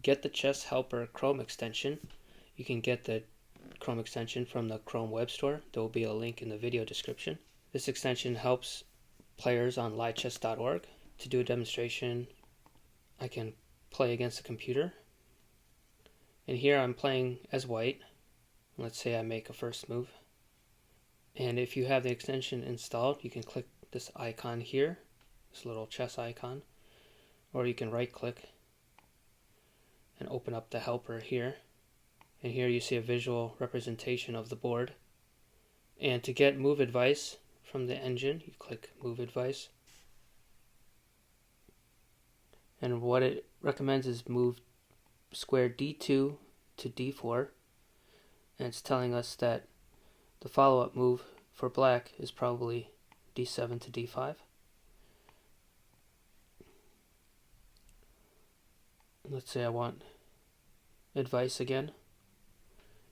get the Chess Helper Chrome extension, you can get the Chrome extension from the Chrome Web Store. There will be a link in the video description. This extension helps players on lichess.org. To do a demonstration, I can play against the computer. And here I'm playing as white. Let's say I make a first move. And if you have the extension installed, you can click this icon here, this little chess icon, or you can right click and open up the helper here. And here you see a visual representation of the board. And to get move advice from the engine, you click move advice. And what it recommends is move square d2 to d4. And it's telling us that the follow-up move for black is probably d7 to d5. Let's say I want advice again.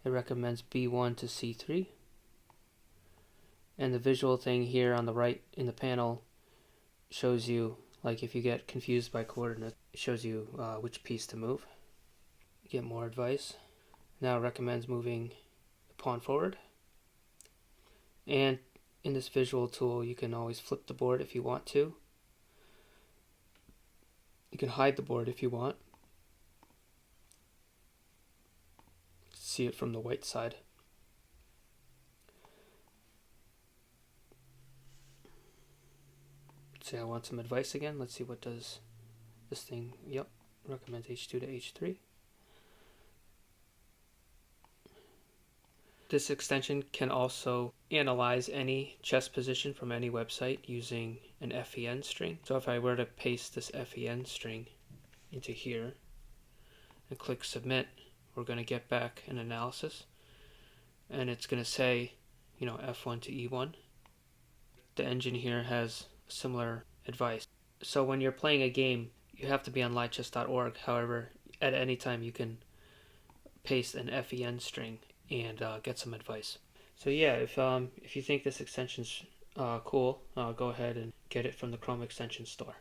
It recommends b1 to c3. And the visual thing here on the right in the panel shows you, like if you get confused by coordinates, it shows you which piece to move. You get more advice. Now it recommends moving the pawn forward. And in this visual tool, you can always flip the board if you want to. You can hide the board if you want. See it from the white side. Say I want some advice again. Let's see what does this thing. Yep, recommends h2 to h3. This extension can also analyze any chess position from any website using an FEN string. So if I were to paste this FEN string into here and click submit, we're going to get back an analysis, and it's going to say, f1 to e1. The engine here has similar advice. So when you're playing a game, you have to be on lichess.org. However, at any time you can paste an FEN string and get some advice. So yeah, if you think this extension's cool, go ahead and get it from the Chrome extension store.